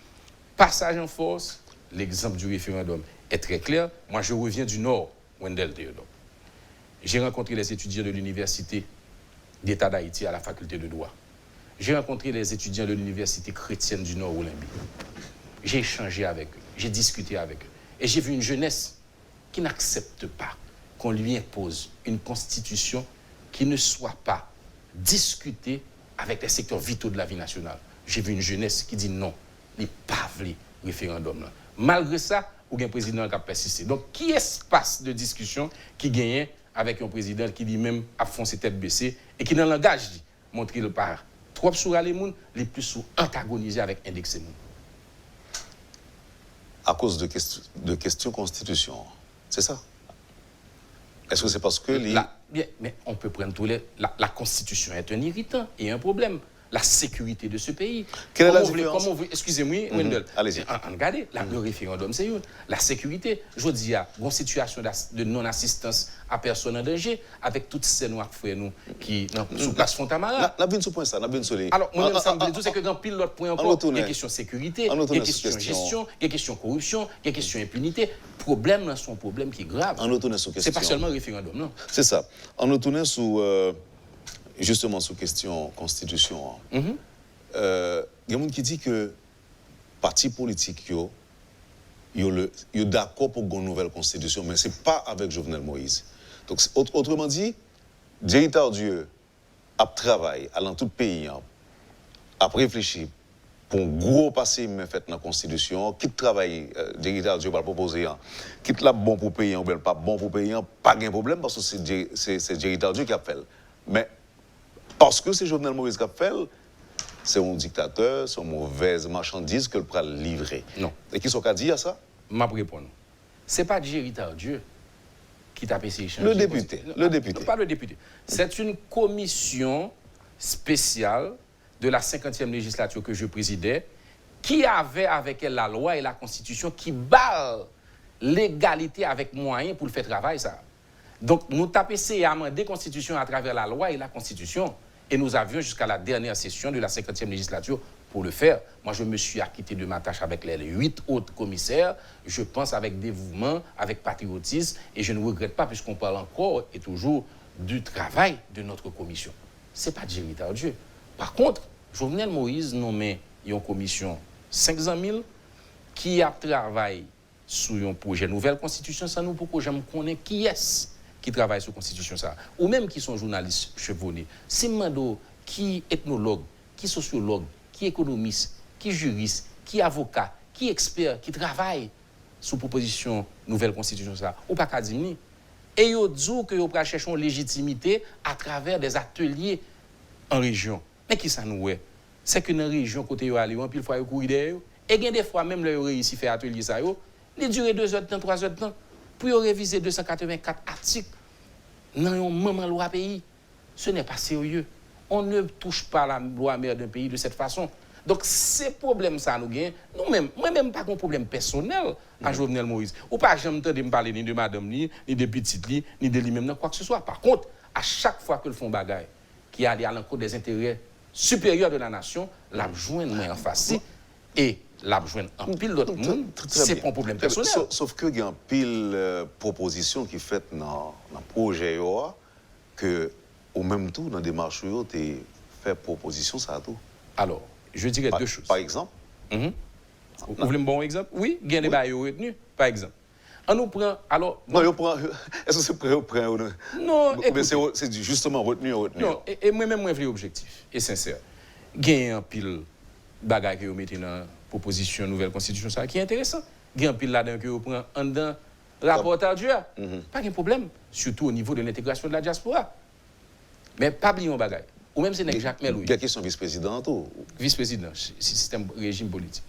passage en force. L'exemple du référendum est très clair. Moi, je reviens du Nord, Wendell Théodore. J'ai rencontré les étudiants de l'Université d'État d'Haïti à la faculté de droit. J'ai rencontré les étudiants de l'Université chrétienne du Nord Olympique. J'ai échangé avec eux, j'ai discuté avec eux. Et j'ai vu une jeunesse qui n'accepte pas qu'on lui impose une constitution qui ne soit pas discutée avec les secteurs vitaux de la vie nationale. J'ai vu une jeunesse qui dit non, il n'est pas le référendum. Là. Malgré ça, il y a un président qui a persisté. Donc, qui espace de discussion qui gagne avec un président qui dit même à fond ses têtes baissées et qui, dans le langage, dit montrer le par trop sur les gens, les plus sous antagonisés avec indexé. À cause de questions constitution, c'est ça? Est-ce que c'est parce que bien, mais on peut prendre tous les... La Constitution est un irritant et un problème. La sécurité de ce pays. Quelle est la différence? Excusez-moi, Wendell. Allez-y. Regardez, le référendum, c'est une. La sécurité, je dis, il y a une situation de non-assistance à personne en danger, avec toutes ces noirs frères nous qui sous place Fontamara. N'a bien ce point ça, n'a bien ce les. Alors, moi-même, ça me dit tout, c'est que quand pile l'autre point encore, il y a question sécurité, il y a question gestion, il y a question corruption, il y a question impunité. Problème, là, sont problème qui est grave. C'est pas seulement le référendum, non? C'est ça. En retournant justement sous question constitution, il y a des gens qui disent que parti politique est d'accord pour une nouvelle constitution, mais ce n'est pas avec Jovenel Moïse. Donc, autrement dit, Jerry Tardieu a travaillé dans tout le pays, a réfléchi pour un gros passé fait dans la constitution, qui travaille, Jerry Tardieu va proposer, qui est bon pour le pays ou bien pas bon pour le pays, pas de problème parce que c'est Jerry Tardieu qui a fait. Mais parce que c'est Jovenel Moïse qui a fait, c'est un dictateur, c'est une mauvaise marchandise que le prend livrer. Non. Et qui sont qu'à dire ça? Ma réponse. Ce n'est pas Jerry Tardieu qui t'a passé échange. Le député. Non, pas le député. C'est une commission spéciale de la 50e législature que je présidais qui avait avec elle la loi et la constitution qui barre l'égalité avec moyens pour le faire travail, ça. Donc, nous avons essayé d'amender la Constitution à travers la loi et la Constitution. Et nous avions jusqu'à la dernière session de la 50e législature pour le faire. Moi, je me suis acquitté de ma tâche avec les 8 autres commissaires. Je pense avec dévouement, avec patriotisme. Et je ne regrette pas, puisqu'on parle encore et toujours du travail de notre commission. Ce n'est pas Jerry Tardieu. Par contre, Jovenel Moïse nommé une commission 500 000 qui a travaillé sur un projet de nouvelle constitution. Ça nous pourquoi je me connais qui est qui travaille sur la Constitution, ça, ou même qui sont journalistes chevronnés, c'est Mando qui est ethnologue, qui est sociologue, qui est économiste, qui est juriste, qui est avocat, qui est expert, qui travaille sur la proposition nouvelle Constitution, ça, ou pas qu'à dire. Et ils disent que ils cherchent une légitimité à travers des ateliers en région. Mais qui ça nous est? C'est que dans la région, côté ils allent, puis il faut courir derrière. Et des fois, même là, ils réussissent à faire atelier, ça, ils durent 2 heures de temps, 3 heures de temps. Pour réviser 284 articles dans un moment loi pays, ce n'est pas sérieux. On ne touche pas la loi mère d'un pays de cette façon. Donc, ces problèmes, ça nous gagne. Nous-mêmes, moi-même, pas un problème personnel à Jovenel Moïse. Ou pas, j'aime de me parler ni de madame, ni de petite, ni de lui-même, quoi que ce soit. Par contre, à chaque fois que le font bagaille, qui a à l'encontre des intérêts supérieurs de la nation, la joindre moins en face. Et la joindre en pile d'autres monde, c'est pas un problème personnel. Sauf que il y a une pile proposition qui fait dans le projet que au même temps dans des démarches tu fait proposition ça tout. Alors, je dirais 2 choses. Par exemple. Vous voulez un bon exemple? Oui, il y a des bails retenus, par exemple. On nous prend alors. Non, est-ce que c'est prêt ou prêt? Non, mais c'est justement retenu. Non, et moi-même moi objectif et sincère. Il y a un pile bagaille que vous mettez dans proposition nouvelle constitution ça qui est intéressant. Il y a un pile là-dedans que vous prenez en dedans rapport Tardieu. Pas de problème, surtout au niveau de l'intégration de la diaspora. Mais pas oublier un bagaille. Ou même c'est Jacques Meloui. Il y a question vice-président ou vice-président, système régime politique.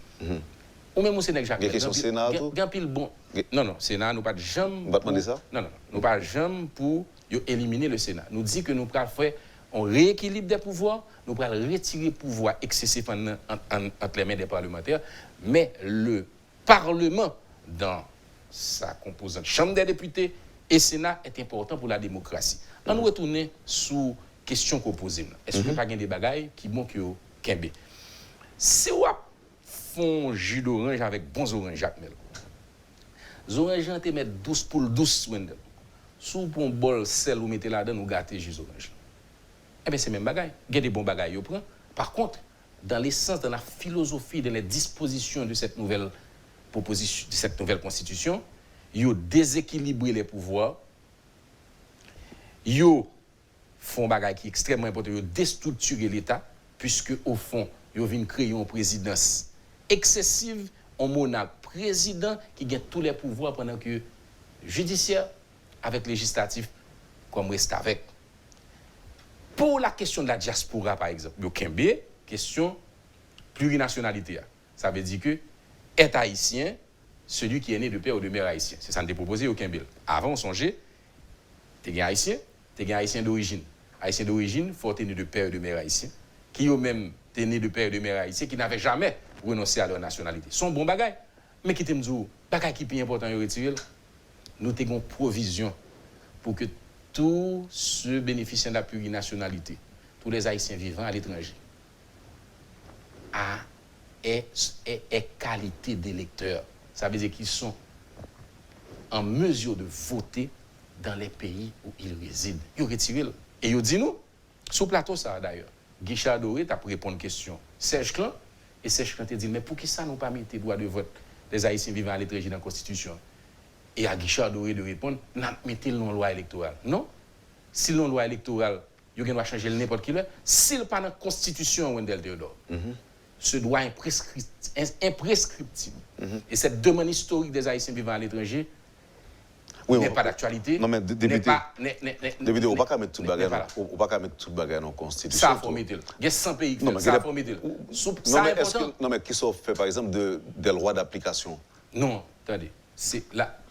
Ou même au Sénat Jacques. Il y a question Sénat tout. Gan pile bon. Non, Sénat nous pas de jamais. On va demander ça? Non, nous pas jamais pour éliminer le Sénat. Nous dit que nous pral faire un rééquilibre des pouvoirs, nous pral retirer le pouvoir excessif entre les mains des parlementaires, mais le Parlement dans sa composante Chambre des députés et Sénat est important pour la démocratie. On nous retourner sous question qu'on pose. Est-ce que pas gain des bagailles qui bon que Kembe? Si on font jus d'orange avec bons oranges Jacques Mel. Les oranges te mettre 12 pour 12 Wendel. Sous pour un bol sel ou mettez là-dedans ou gâter jus d'orange. Eh bien c'est même bagaille. Il y a des bons bagailles yo prend. Par contre, dans l'essence, dans la philosophie, dans les dispositions de cette nouvelle proposition, de cette nouvelle constitution, yo déséquilibré les pouvoirs. Yo font bagaille qui est extrêmement important, yo déstructurer l'État puisque au fond, yo vinn créer une présidence excessive, un monarque président qui gagne tous les pouvoirs pendant que judiciaire avec législatif comme reste avec. Pour la question de la diaspora par exemple, yo kembe question plurinationalité. Ça veut dire que est haïtien celui qui est né de père ou de mère haïtien. C'est ça nous proposé au kembe. Avant on songeait t'es haïtien d'origine. Haïtien d'origine, faut être né de père et de mère haïtien qui eux même t'es né de père et de mère haïtien qui n'avaient jamais renoncé à leur nationalité. Son bon bagay. Mais qui t'aime dire, bagay qui est important à retirer, nous avons une provision pour que tous ceux bénéficiant de la plurinationalité, tous les Haïtiens vivant à l'étranger, aient qualité d'électeurs. Ça veut dire qu'ils sont en mesure de voter dans les pays où ils résident. Ils retirent. Et ils disent nous, sur le plateau ça d'ailleurs, Guichard Doré t'a répondre à une question. Serge Clan, et Serge Clan te dit, mais pour qui ça nous pas mis droit de vote des Haïtiens vivant à l'étranger dans la Constitution? Et à Guichard Doré de répondre, n'a mettez le non-loi électorale. Non. Si le non-loi électorale, il doit changer n'importe qui. S'il pas dans la Constitution, Wendell Theodore, ce droit imprescriptible. Et cette demande historique des Haïtiens vivant à l'étranger n'est pas d'actualité. Non, mais député, on ne va pas mettre tout le bagage dans la Constitution. Ça, il faut mettre. Il y a 100 pays qui font ça, il faut mettre. Non, mais qui sont faits, par exemple, des lois d'application? Non, attendez.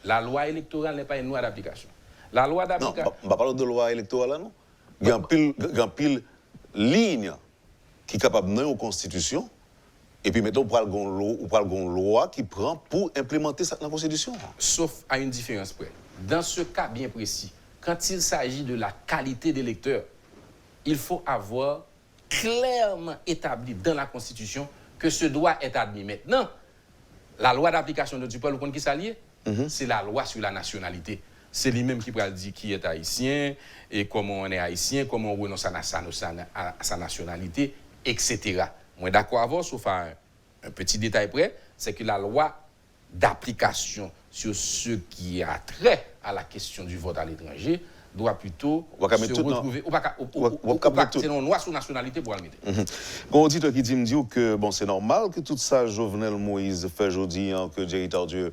La loi électorale n'est pas une loi d'application. La loi d'application. Non, on va parler de loi électorale, non? Il y a un pile ligne qui est capable de la Constitution. Et puis maintenant, on parle d'une loi qui prend pour implémenter ça dans la Constitution. Sauf à une différence près. Dans ce cas bien précis, quand il s'agit de la qualité d'électeur, il faut avoir clairement établi dans la Constitution que ce droit est admis. Maintenant, la loi d'application de Dupol, vous comprenez qui s'allie? C'est la loi sur la nationalité. C'est lui-même qui dit qui est haïtien, et comment on est haïtien, comment on renonce à sa nationalité, etc. Moi, d'accord avec vous, sauf un petit détail près, c'est que la loi d'application sur ce qui a trait à la question du vote à l'étranger doit plutôt se retrouver. C'est une loi sur nationalité pour le mettre. Quand on dit qui dit que bon, c'est normal que tout ça, Jovenel Moïse fait aujourd'hui, que Jerry Tardieu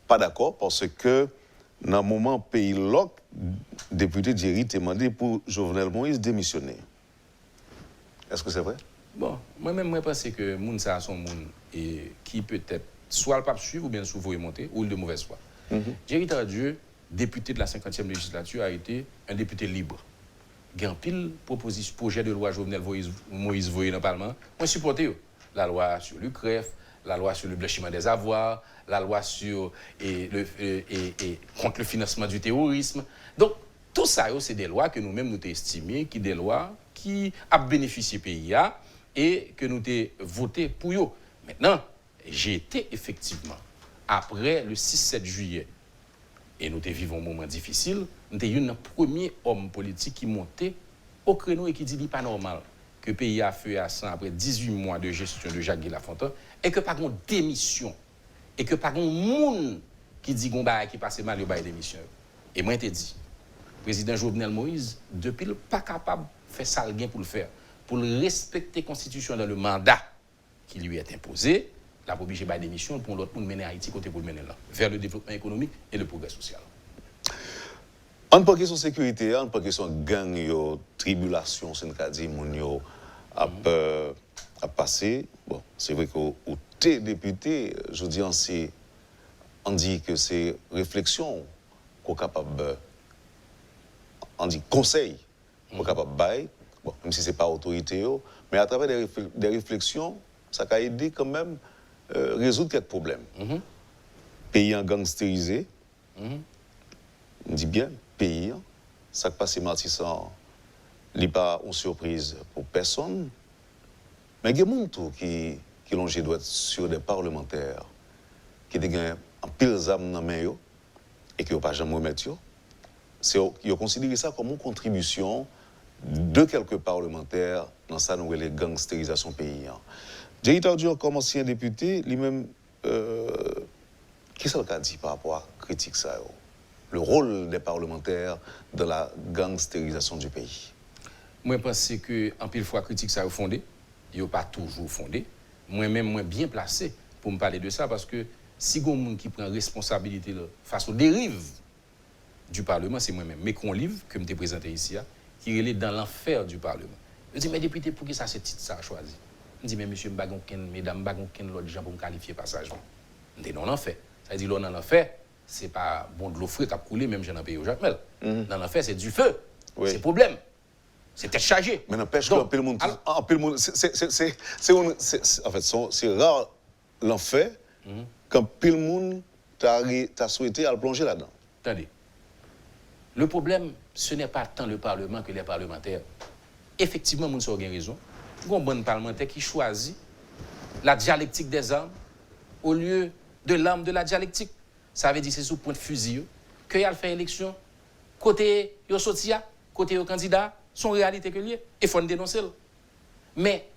pas d'accord, parce que dans le moment pays loc, député Jerry t'a demandé pour Jovenel Moïse démissionner. Est-ce que c'est vrai? Bon, moi-même, je pense que moun ça son moun et qui peut-être soit le pape suivre ou bien souvent monter ou de mauvaise foi. Jerry Tardieu, député de la 50e législature, a été un député libre. Il y a un pile projet de loi Jovenel Moïse voyé dans le Parlement. Moi, supporté la loi sur l'UCREF, la loi sur le blanchiment des avoirs, la loi sur contre le financement du terrorisme. Donc, tout ça, c'est des lois que nous-mêmes nous estimées, qui des lois qui a bénéficié pays et que nous avons voté pour eux. Maintenant, j'ai été effectivement, après le 6-7 juillet, et nous vivons un moment difficile, nous avons eu un premier homme politique qui montait au créneau et qui dit qu'il n'est pas normal que le pays a fait à 100 après 18 mois de gestion de Jacques Lafontaine et que pas de démission et que pas de monde qui dit qu'on qui passe mal au bail démission. Et moi, je t'ai dit, le président Jovenel Moïse, depuis, il n'est pas capable de faire ça pour le faire. Pour respecter la Constitution dans le mandat qui lui est imposé, la obligé de démission pour l'autre pour mener Haïti côté pour le mener là, vers le développement économique et le progrès social. On ne parle pas de sécurité, on ne parle pas de gang, tribulation, c'est le cas dit, mon yo a passer. Bon, c'est vrai qu'au des députés, je dis on dit que c'est réflexion qu'on est capable, on dit conseil qu'on est capable de bailler, bon, même si ce n'est pas autorité, mais à travers des réflexions, ça a aidé quand même résoudre quelques problèmes. Pays en gangstérisé, on dit bien pays, ça qui passe Matissan, il n'est pas une surprise pour personne, mais il y a des gens qui l'ont doit sur des parlementaires qui ont un pile d'âme dans les mains et qui n'ont pas jamais remettre. Ils ont considéré ça comme une contribution de quelques parlementaires dans ça, nous les gangstérisation pays. Jerry Tardieu, comme ancien député, lui-même, qu'est-ce qu'il a dit par rapport à la critique ça, le rôle des parlementaires dans la gangstérisation du pays? Moi, je pense que en pile fois critique ça est fondé, il n'est pas toujours fondé. Moi-même, moi bien placé pour me parler de ça parce que si il y a des gens qui prend responsabilité là, face aux dérives du Parlement, c'est moi-même. Mais qu'on livre que je t'ai présenté ici, qui est dans l'enfer du Parlement. Je dis, mais député, pour qui ça, ce titre, ça a choisi? Je dis, mais monsieur, mesdames, l'autre gens pour me qualifier passage. Je dis, non, l'enfer. Ça veut dire, là, dans l'enfer, c'est pas bon de l'eau frais qui a coulé, même j'en ai payé au Jacmel. Dans l'enfer, c'est du feu. Oui. C'est problème. C'est peut-être chargé. Mais n'empêche qu'en peu le monde, en fait, c'est rare l'enfer quand peu le monde t'a souhaité à plonger là-dedans. Attendez. Le problème, ce n'est pas tant le Parlement que les parlementaires. Effectivement, nous avons raison. Il y a un bon parlementaire qui choisit la dialectique des armes au lieu de l'arme de la dialectique. Ça veut dire que c'est sous point de fusil qu'il a fait élection. Côté yo sotia, côté yo candidat, son réalité que lié. Il faut dénoncer. Mais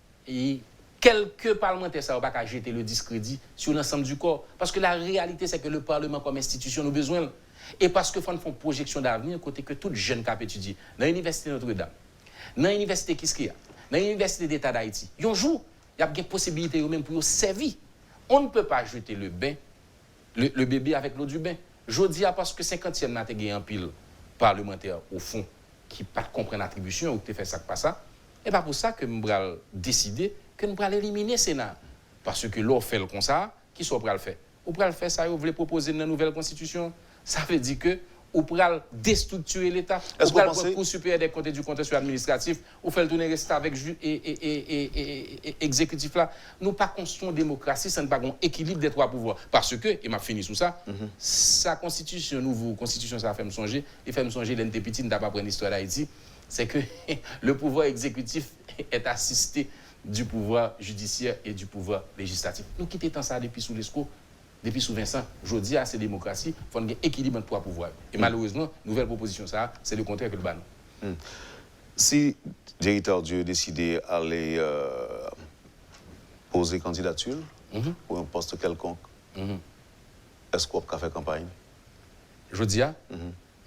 quelques parlementaires ça va pas jeter le discrédit sur l'ensemble du corps parce que la réalité c'est que le Parlement comme institution nous besoin et parce que faut une projection d'avenir côté que tout jeune qui a étudié dans l'université Notre-Dame, dans l'université Kiskia, dans l'université d'État d'Haïti, un jour il y a des possibilités même pour servir. On ne peut pas jeter le bain le bébé avec l'eau du bain. Je dis parce que 50e n'a gagné un pile parlementaire au fond qui pas comprendre l'attribution ou qui fait ça pas ça. Et pas pour ça que nous allons décider que nous allons éliminer le Sénat. Parce que l'on fait le comme ça, qui soit pour le faire? Ou pour le faire ça, vous voulez proposer une nouvelle constitution? Ça veut dire que ou pour déstructurer l'État, ou pour le Cour supérieure des comptes et du contentieux administratif, ou faire le tourner rester avec exécutif là. Nous pas construisons une démocratie, ça ne pas un équilibre des trois pouvoirs. Parce que, et m'a fini sous ça, sa constitution, nouvelle constitution, ça fait me songer, il fait me songer l'NT petit, n'a pas pris l'histoire d'Haïti, c'est que le pouvoir exécutif est assisté du pouvoir judiciaire et du pouvoir législatif. Nous quittons ça depuis sous l'ESCO. Depuis sous Vincent, je dis à ces démocraties, il faut un équilibre entre trois pouvoirs. Et malheureusement, nouvelle proposition, ça, c'est le contraire que le ban. Si Jerry Tardieu décidait d'aller poser candidature pour un poste quelconque, est-ce qu'on peut faire campagne? Je dis,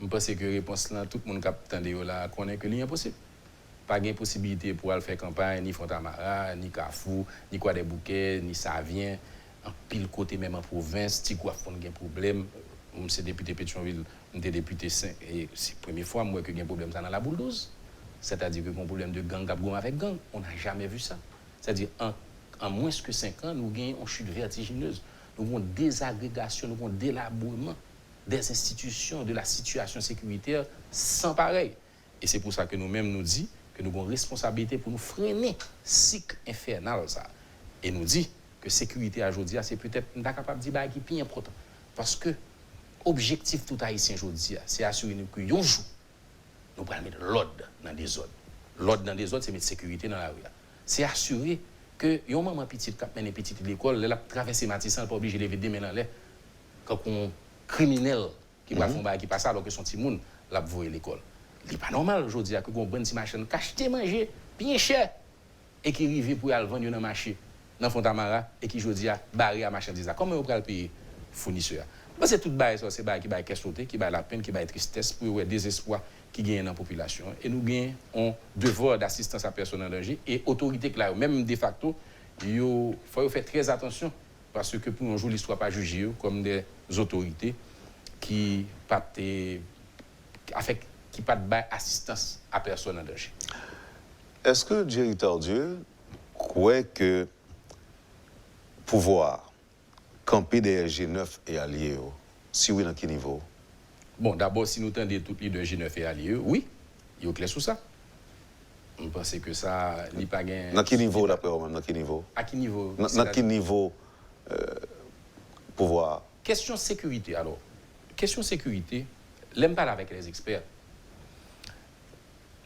je pense que la réponse là, tout le monde qui attend là, connaît que c'est impossible. Pas de possibilité pour aller faire campagne, ni Fontamara, ni Carrefour, ni quoi des bouquets, ni Savien. En pile côté même en province, si quoi font un problème, c'est député Pétionville, on est député 5 et c'est la première fois moi que j'ai un problème ça dans la boule 12. C'est-à-dire que un problème de gang avec gang, on n'a jamais vu ça. C'est-à-dire en moins que 5 ans, nous gagnons une chute vertigineuse. Nous avons une désagrégation, nous avons un délabrement des institutions, de la situation sécuritaire sans pareil. Et c'est pour ça que nous-mêmes nous disons que nous avons une responsabilité pour nous freiner cycle infernal ça. Et nous dit que sécurité aujourd'hui, c'est peut-être pas capable de dire qui est plus important. Parce que l'objectif tout haïtien aujourd'hui, c'est assurer que un jour, nous allons mettre l'ordre dans des zones. L'ordre dans des zones, c'est mettre sécurité dans la rue. C'est assurer que un maman petite qui mène petite l'école, elle a traversé Matissan, elle n'est pas obligé de lever des mains dans l'air. Quand un criminel qui va faire qui passe alors que son petit monde l'a voué l'école. Il n'est pas normal aujourd'hui que un bon petit machin cacheté manger bien cher et qui arrive pour aller vendre dans le marché. Dans Fontamara et qui jodi a barré à marchandise. Comment on peut le payer fournisseur? C'est tout bail ça, c'est bail qui bail questionner, qui bail la peine, qui bail tristesse pour le désespoir qui gagne dans la population et nous gagnons un devoir d'assistance à personne en danger et autorité là même de facto, il faut faire très attention parce que pour un jour l'histoire pas juger comme des autorités qui pas qui pas de bail assistance à personne en danger. Est-ce que Jerry Tardieu croit que pouvoir camper derrière G9 et alliés, si oui, dans quel niveau? Bon, d'abord, si nous tendons tous les deux G9 et alliés, oui, il est clair sur ça. On pense que ça, il n'y a pas gain. Dans quel niveau, d'après vous-même? Dans quel niveau? À quel niveau? Dans quel niveau pouvoir? Question sécurité, alors. Question sécurité, l'aime pas avec les experts.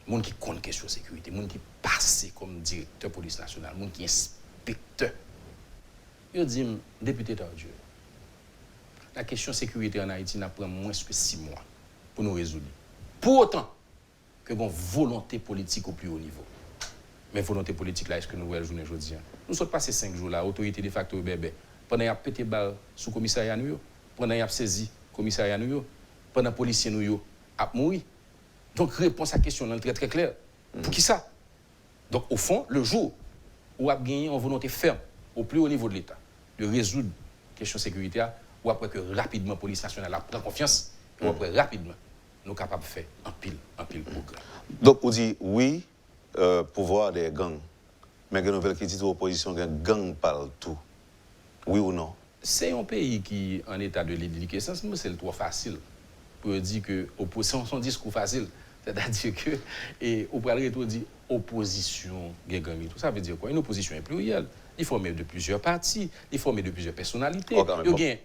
Les gens qui connaissent question sécurité, les gens qui passent comme directeur police nationale, les gens qui inspecteur. Ils disent, député Tardieu, la question sécurité en Haïti n'a pris moins que 6 mois pour nous résoudre. Pour autant que une volonté politique au plus haut niveau. Mais volonté politique là, est-ce que nous voyons le journée aujourd'hui? Nous sommes passés 5 jours là, autorité de facto bébé. Pendant qu'il y a pété balle sous commissariat nous, pendant qu'il y a saisi commissariat nous, pendant que les policiers nous a mouru. Donc réponse à la question est très très claire. Pour qui ça? Donc au fond, le jour où on a gagné une volonté ferme au plus haut niveau de l'État de résoudre la question sécuritaire, ou après que rapidement la police nationale prend confiance, ou après rapidement nous sommes capables de faire un pile progrès. Donc on dit oui, pouvoir des gangs, mais il y a une nouvelle qui dit l'opposition, il y a un gang partout. Oui ou non? C'est un pays qui est en état de déliquescence, mais c'est le trop facile pour dire que l'opposition, son discours facile, c'est-à-dire que, et au préalable, on dit opposition, gang, tout ça veut dire quoi? Une opposition est plurielle. Il est formé de plusieurs partis, il est formé de plusieurs personnalités. Des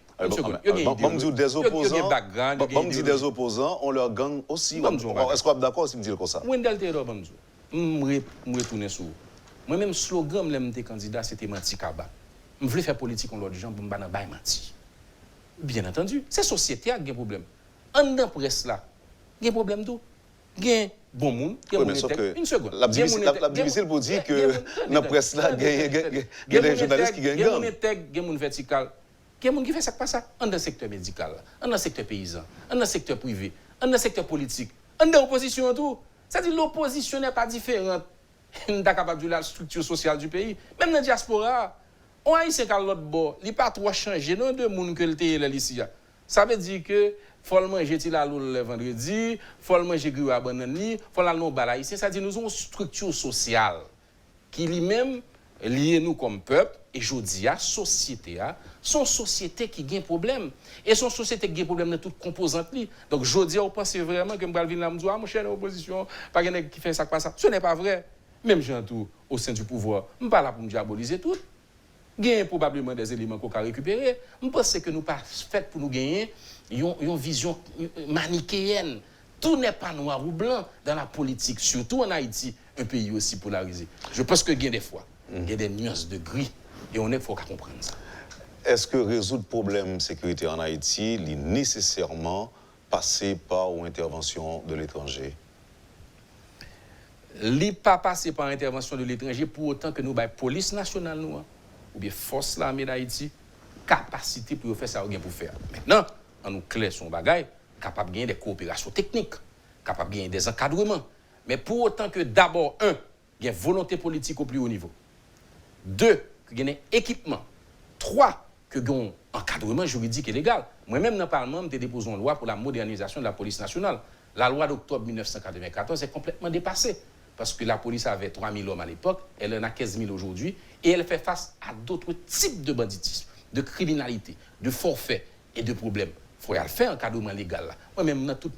opposants, on leur gang aussi. Est-ce qu'on est d'accord si me dit comme ça? Wendell Taylor, je retourne sur. Moi-même, slogan, le candidat, c'était Menti Kaba. Je voulais faire politique en l'autre gens pour me battre dans Menti. Bien entendu, c'est la société qui a un problème. En dans la presse là, il y a un problème tout. Il y a bon monde, il y a une seconde. La difficile pour dire que dans la presse là, il y a des journalistes qui gagnent. Il y a des gens vertical. Il y a des gens qui font ça pas ça. En dans le secteur médical, en dans le secteur paysan, en dans le secteur privé, en dans le secteur politique, en dans l'opposition tout. C'est-à-dire l'opposition n'est pas différente de la structure sociale du pays. Même dans la diaspora, on a ici qu'à l'autre bord, il n'est pas trop changé, non de monde que le là ici. Ça veut dire que faut manger la loule le vendredi, faut manger grue à banane, faut la non bala ici. C'est-à-dire nous avons une structure sociale qui lui-même lié nous comme peuple et jodi a société a son société qui gagne problème et son société qui gagne problème dans toutes composantes li. Donc jodi on pense vraiment que m'bral vinn là m'dou mon cher opposition pas quelqu'un qui fait ça pas ça. Ce n'est pas vrai. Même gens tout au sein du pouvoir, m'pas là pour me diaboliser tout. Gagne probablement des éléments qu'on a récupérer. Je pense que nous pas fait pour nous gagner une vision manichéenne. Tout n'est pas noir ou blanc dans la politique, surtout en Haïti, un pays aussi polarisé. Je pense que gagne des fois, il y a des nuances de gris et on faut comprendre ça. Est-ce que résoudre le problème de sécurité en Haïti est nécessairement passé par une intervention de l'étranger? Il n'est pas passé par intervention de l'étranger pour autant que nous avons la police nationale, nous, ou bien force l'armée d'Haïti, capacité pour faire ça ou bien pour faire. Maintenant, on nous clair son bagage, capable de gagner des coopérations techniques, capable de gagner des encadrements. Mais pour autant que d'abord, un, il y a une volonté politique au plus haut niveau. Deux, qu'il y ait un équipement. Trois, qu'il y ait un encadrement juridique et légal. Moi-même, dans le Parlement, j'ai déposé une loi pour la modernisation de la police nationale. La loi d'octobre 1994 est complètement dépassée. Parce que la police avait 3 000 hommes à l'époque, elle en a 15 000 aujourd'hui, et elle fait face à d'autres types de banditisme, de criminalité, de forfait et de problèmes. Il faut y faire un encadrement légal. Moi-même, dans toute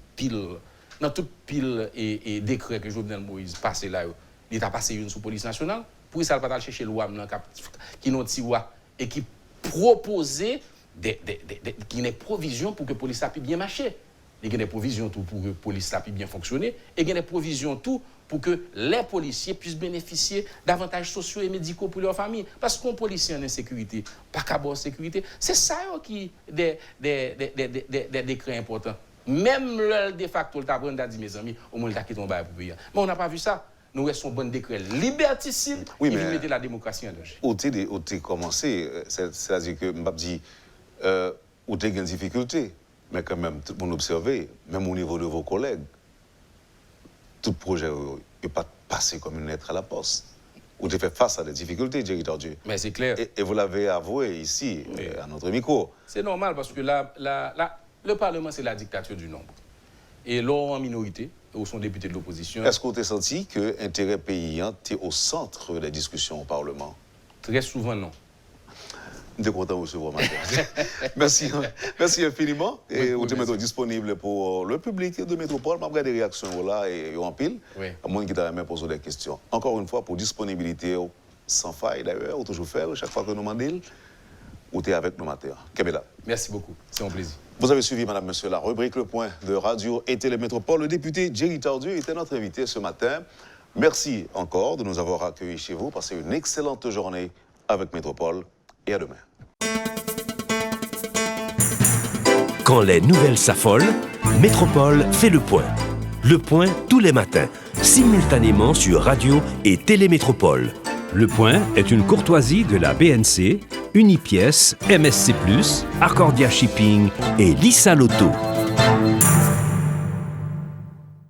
pile et décret que Jovenel Moïse passe là, il a passé une sous police nationale, pour ça, il va chercher loi qui n'ont et qui proposait qui des provisions pour que la police puisse bien marcher. Il y a des provisions tout pour que la police puisse bien fonctionner, et il y a des provisions tout pour que les policiers puissent bénéficier d'avantages sociaux et médicaux pour leur famille. Parce qu'un policier en insécurité, pas qu'à en sécurité, c'est ça qui est des décrets importants. Même le de facto, le tabouin a dit, mes amis, au moins il a quitté ton bail pour payer. Mais on n'a pas vu ça. Nous restons bon décret liberticide qui mettait la démocratie en danger. Où tu as commencé, c'est-à-dire que je dis, où tu as une difficulté, mais quand même, tout le monde observe, même au niveau de vos collègues, tout projet n'est pas passé comme une lettre à la poste. Vous avez fait face à des difficultés, Jerry Tardieu. Mais c'est clair. Et vous l'avez avoué ici, oui, à notre micro. C'est normal parce que le Parlement, c'est la dictature du nombre. Et l'on en minorité, ou sont députés de l'opposition. Est-ce que vous avez senti que l'intérêt paysan était au centre des discussions au Parlement? Très souvent, non. Je suis content de vous recevoir, matin. Merci, merci infiniment. Et vous êtes disponible pour le public de Métropole. Je regarde des réactions là et en pile. Oui. À moins qui t'a même posé des questions. Encore une fois, pour disponibilité sans faille d'ailleurs, ou toujours faire, chaque fois que nous demandons, ou tu es avec nous matin. Kebela. Merci beaucoup, c'est un plaisir. Vous avez suivi, madame, monsieur, la rubrique Le Point de Radio et Télémétropole. Le député Jerry Tardieu était notre invité ce matin. Merci encore de nous avoir accueillis chez vous. Passez une excellente journée avec Métropole et à demain. Quand les nouvelles s'affolent, Métropole fait le point. Le point tous les matins, simultanément sur Radio et Télémétropole. Le Point est une courtoisie de la BNC, Unipièce, MSC+, Accordia Shipping et Lisa Lotto.